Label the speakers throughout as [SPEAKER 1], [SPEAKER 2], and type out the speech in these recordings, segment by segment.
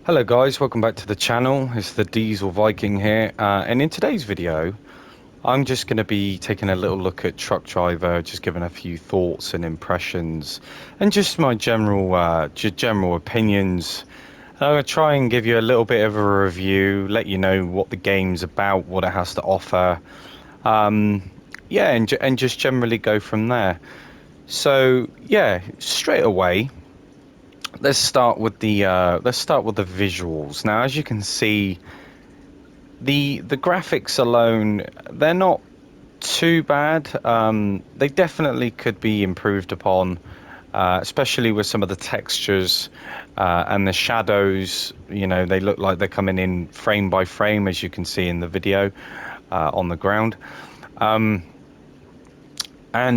[SPEAKER 1] Hello guys, welcome back to the channel. It's the Diesel Viking here, and in today's video I'm just going to be taking a little look at Truck Driver, just giving a few thoughts and impressions and just my general opinions. I'm going to try and give you a little bit of a review, let you know what the game's about, what it has to offer, yeah, and just generally go from there. So yeah, straight away, let's start with the visuals. Now, as you can see, the graphics alone, they're not too bad. They definitely could be improved upon, especially with some of the textures and the shadows. You know, they look like they're coming in frame by frame, as you can see in the video on the ground. And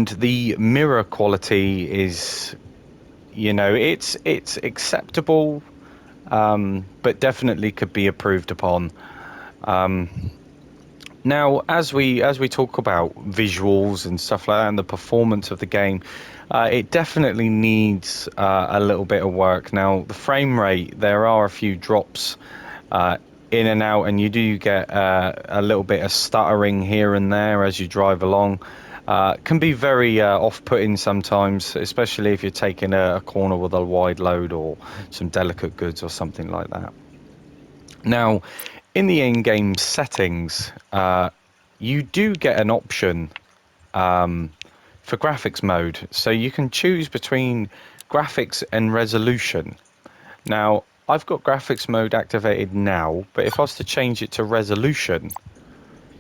[SPEAKER 1] the mirror quality is, you know, it's acceptable, but definitely could be improved upon. Now, as we talk about visuals and stuff like that, and the performance of the game, it definitely needs a little bit of work. Now, the frame rate, there are a few drops in and out, and you do get a little bit of stuttering here and there as you drive along. Can be very off-putting sometimes, especially if you're taking a corner with a wide load or some delicate goods or something like that. Now, in the in-game settings, you do get an option for graphics mode. So you can choose between graphics and resolution. Now, I've got graphics mode activated now, but if I was to change it to resolution,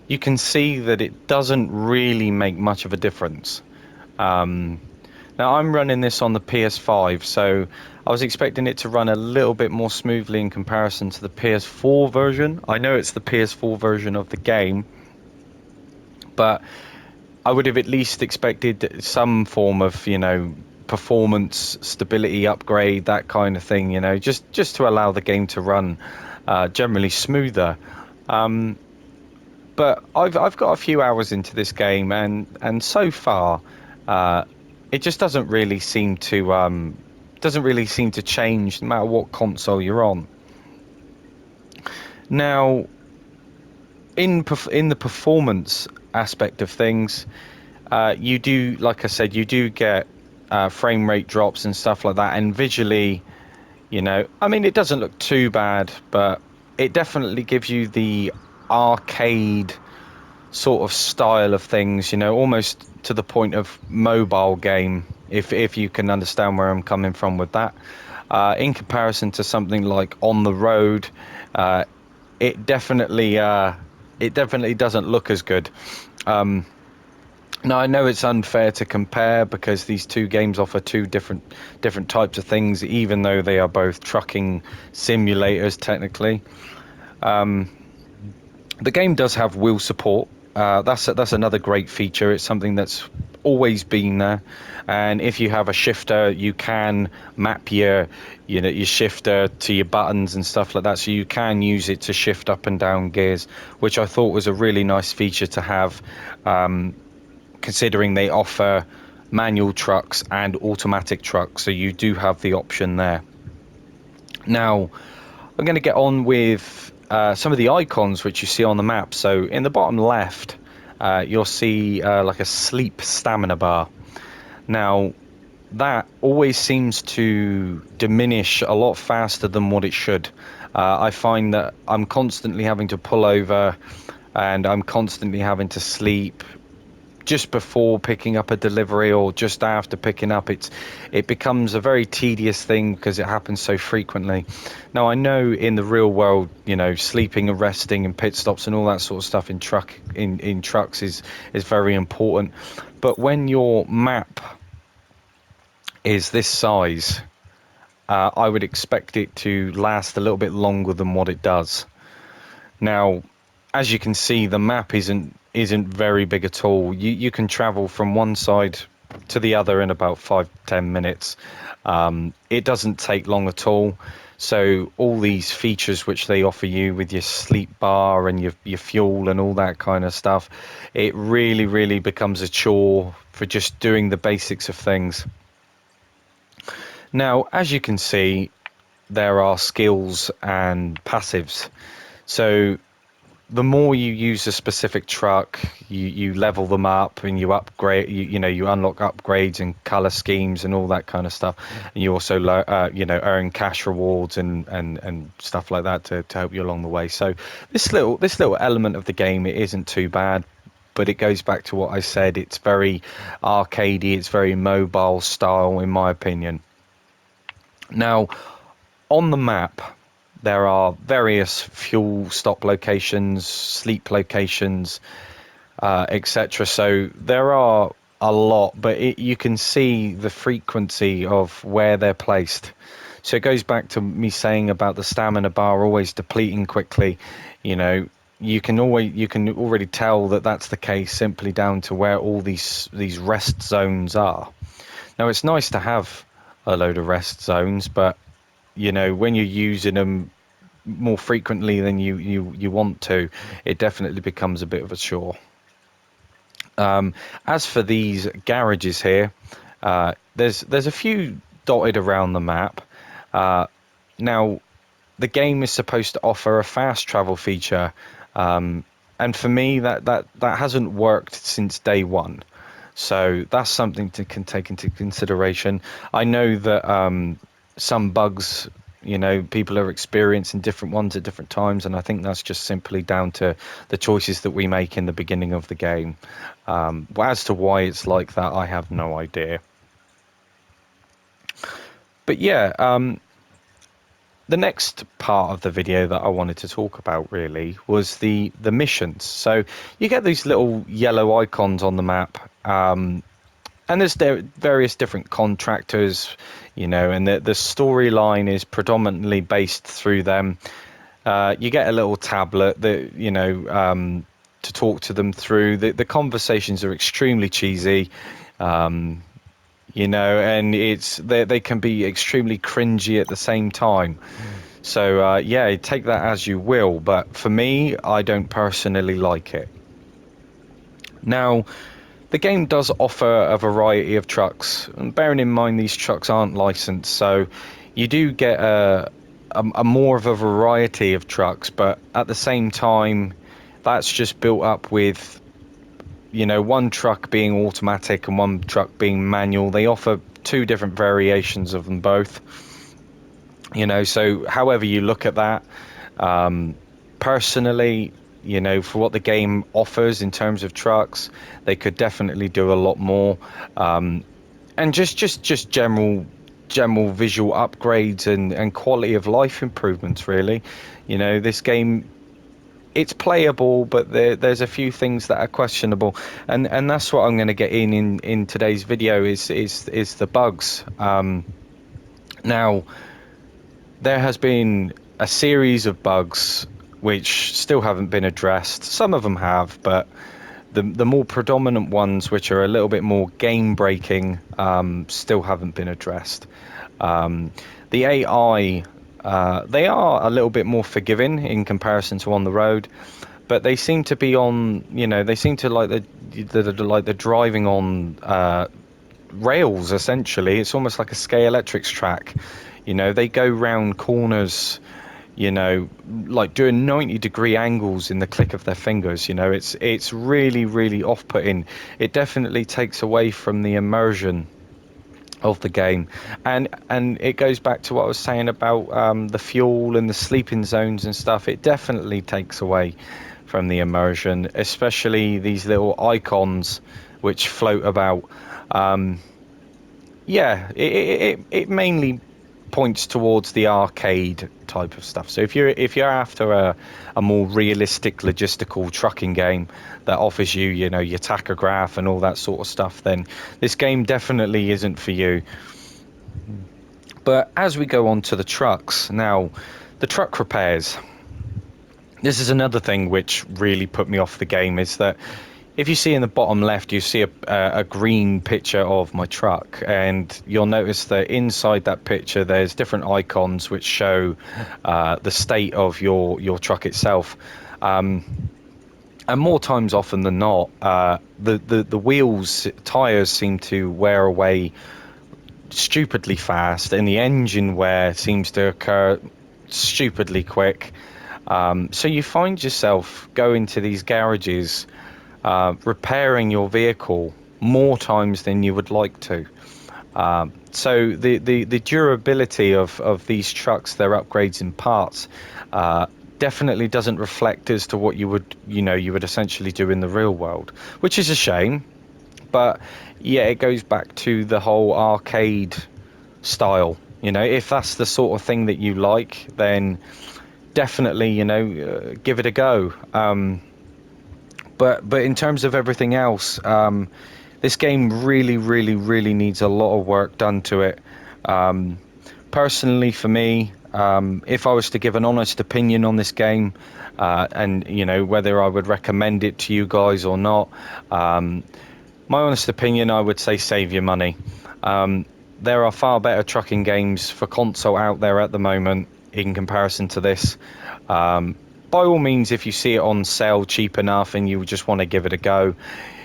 [SPEAKER 1] you can see that it doesn't really make much of a difference. Now, I'm running this on the PS5, so I was expecting it to run a little bit more smoothly in comparison to the PS4 version. I know it's the PS4 version of the game, but I would have at least expected some form of, you know, performance, stability upgrade, that kind of thing, you know, just to allow the game to run generally smoother. But I've got a few hours into this game, and so far, it just doesn't really seem to change no matter what console you're on. Now, in the performance aspect of things, you do, like I said, you do get frame rate drops and stuff like that, and visually, you know, I mean, it doesn't look too bad, but it definitely gives you the arcade sort of style of things, you know, almost to the point of mobile game, if you can understand where I'm coming from with that. In comparison to something like On the Road, it definitely doesn't look as good. Now, I know it's unfair to compare because these two games offer two different types of things, even though they are both trucking simulators technically. The game does have wheel support. That's another great feature. It's something that's always been there, and if you have a shifter, you can map your shifter to your buttons and stuff like that, so you can use it to shift up and down gears, which I thought was a really nice feature to have, considering they offer manual trucks and automatic trucks, so you do have the option there. Now, I'm going to get on with some of the icons which you see on the map. So in the bottom left, you'll see like a sleep stamina bar. Now, that always seems to diminish a lot faster than what it should. I find that I'm constantly having to pull over, and I'm constantly having to sleep just before picking up a delivery or just after picking up. It becomes a very tedious thing because it happens so frequently. Now, I know in the real world, you know, sleeping and resting and pit stops and all that sort of stuff in trucks is very important, but when your map is this size, I would expect it to last a little bit longer than what it does. Now, as you can see, the map isn't very big at all. You can travel from one side to the other in about 5-10 minutes. It doesn't take long at all. So all these features which they offer you with your sleep bar and your fuel and all that kind of stuff, it really becomes a chore for just doing the basics of things. Now, as you can see, there are skills and passives. So the more you use a specific truck, you level them up and you upgrade. You unlock upgrades and color schemes and all that kind of stuff. And you also earn cash rewards and stuff like that to help you along the way. So this little element of the game, it isn't too bad. But it goes back to what I said. It's very arcadey. It's very mobile style, in my opinion. Now, on the map, there are various fuel stop locations, sleep locations, etc. So there are a lot, but you can see the frequency of where they're placed. So it goes back to me saying about the stamina bar always depleting quickly. You know, you can already tell that that's the case simply down to where all these rest zones are. Now it's nice to have a load of rest zones, but when you're using them more frequently than you want to, it definitely becomes a bit of a chore. As for these garages here, there's a few dotted around the map. Now, the game is supposed to offer a fast travel feature, and for me, that hasn't worked since day one. So that's something to take into consideration. I know that some bugs, people are experiencing different ones at different times, and I think that's just simply down to the choices that we make in the beginning of the game. As to why it's like that, I have no idea. But yeah, the next part of the video that I wanted to talk about really was the missions. So you get these little yellow icons on the map, and there's various different contractors, and the storyline is predominantly based through them. You get a little tablet that to talk to them through. The conversations are extremely cheesy, and they can be extremely cringy at the same time. So yeah, take that as you will, but for me, I don't personally like it. Now, the game does offer a variety of trucks, and bearing in mind these trucks aren't licensed, so you do get a more of a variety of trucks, but at the same time, that's just built up with one truck being automatic and one truck being manual. They offer two different variations of them both. So however you look at that, personally, for what the game offers in terms of trucks, they could definitely do a lot more, and just general visual upgrades and quality of life improvements. Really, this game, it's playable, but there's a few things that are questionable, and that's what I'm going to get in today's video is the bugs. Now, there has been a series of bugs which still haven't been addressed. Some of them have, but the more predominant ones, which are a little bit more game breaking, still haven't been addressed. The AI, they are a little bit more forgiving in comparison to on the road, but they seem to be on, they seem to like the driving on rails. Essentially, it's almost like a Scalextric track. They go round corners, like doing 90-degree angles in the click of their fingers. It's really, really off-putting. It definitely takes away from the immersion of the game, and it goes back to what I was saying about the fuel and the sleeping zones and stuff. It definitely takes away from the immersion, especially these little icons which float about. Yeah, it mainly points towards the arcade type of stuff. So if you're after a more realistic logistical trucking game that offers you your tachograph and all that sort of stuff, then this game definitely isn't for you. But as we go on to the trucks now, the truck repairs. This is another thing which really put me off the game, is that if you see in the bottom left, you see a green picture of my truck, and you'll notice that inside that picture there's different icons which show the state of your truck itself. And more times often than not, the wheels, tires seem to wear away stupidly fast, and the engine wear seems to occur stupidly quick. So you find yourself going to these garages, repairing your vehicle more times than you would like to. So the durability of these trucks, their upgrades in parts, definitely doesn't reflect as to what you would essentially do in the real world, which is a shame. But yeah, it goes back to the whole arcade style. If that's the sort of thing that you like, then definitely give it a go. But in terms of everything else, this game really, really, really needs a lot of work done to it. Personally, for me, if I was to give an honest opinion on this game, and whether I would recommend it to you guys or not, my honest opinion, I would say save your money. There are far better trucking games for console out there at the moment in comparison to this. By all means, if you see it on sale cheap enough and you just want to give it a go,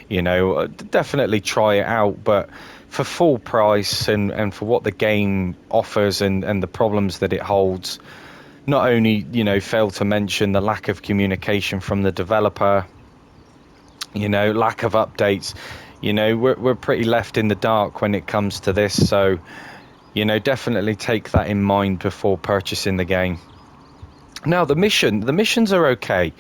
[SPEAKER 1] definitely try it out. But for full price and for what the game offers and the problems that it holds, not only, fail to mention the lack of communication from the developer, lack of updates, we're pretty left in the dark when it comes to this. So, definitely take that in mind before purchasing the game. Now, the missions are okay.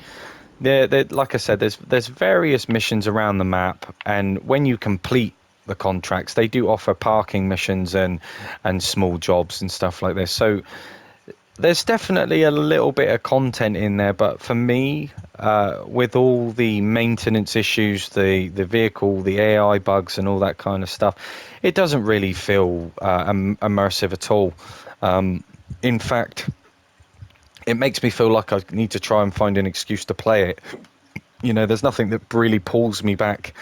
[SPEAKER 1] They're like I said, there's various missions around the map, and when you complete the contracts, they do offer parking missions and small jobs and stuff like this. So there's definitely a little bit of content in there, but for me, with all the maintenance issues, the vehicle, the AI bugs, and all that kind of stuff, it doesn't really feel immersive at all. In fact, it makes me feel like I need to try and find an excuse to play it. There's nothing that really pulls me back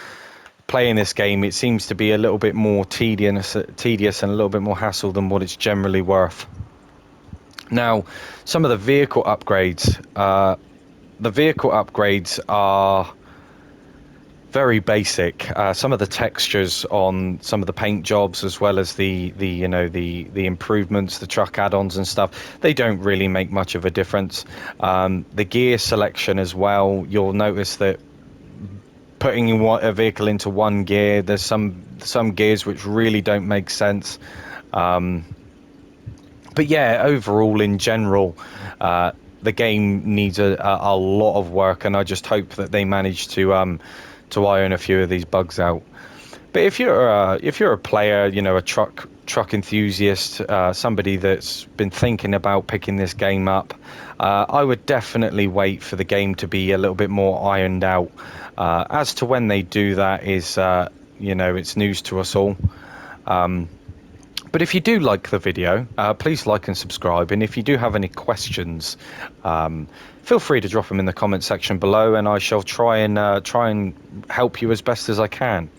[SPEAKER 1] playing this game. It seems to be a little bit more tedious and a little bit more hassle than what it's generally worth. Now, some of the vehicle upgrades. The vehicle upgrades are very basic. Some of the textures on some of the paint jobs, as well as the improvements, the truck add-ons and stuff, they don't really make much of a difference. The gear selection as well, you'll notice that putting a vehicle into one gear, there's some gears which really don't make sense. But yeah, overall, in general, the game needs a lot of work, and I just hope that they manage to iron a few of these bugs out. But if you're a player, a truck enthusiast, somebody that's been thinking about picking this game up, I would definitely wait for the game to be a little bit more ironed out. As to when they do that is, it's news to us all. But if you do like the video, please like and subscribe. And if you do have any questions, feel free to drop them in the comment section below, and I shall try and help you as best as I can.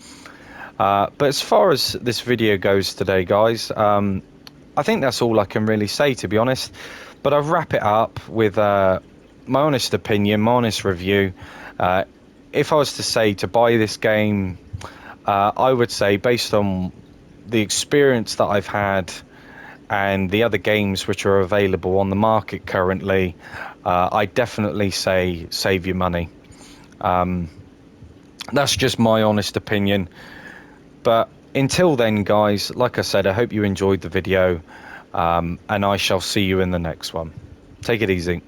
[SPEAKER 1] But as far as this video goes today, guys, I think that's all I can really say, to be honest. But I'll wrap it up with my honest opinion, my honest review. If I was to say to buy this game, I would say, based on the experience that I've had and the other games which are available on the market currently, I definitely say save your money. That's just my honest opinion. But until then, guys, like I said, I hope you enjoyed the video, and I shall see you in the next one. Take it easy.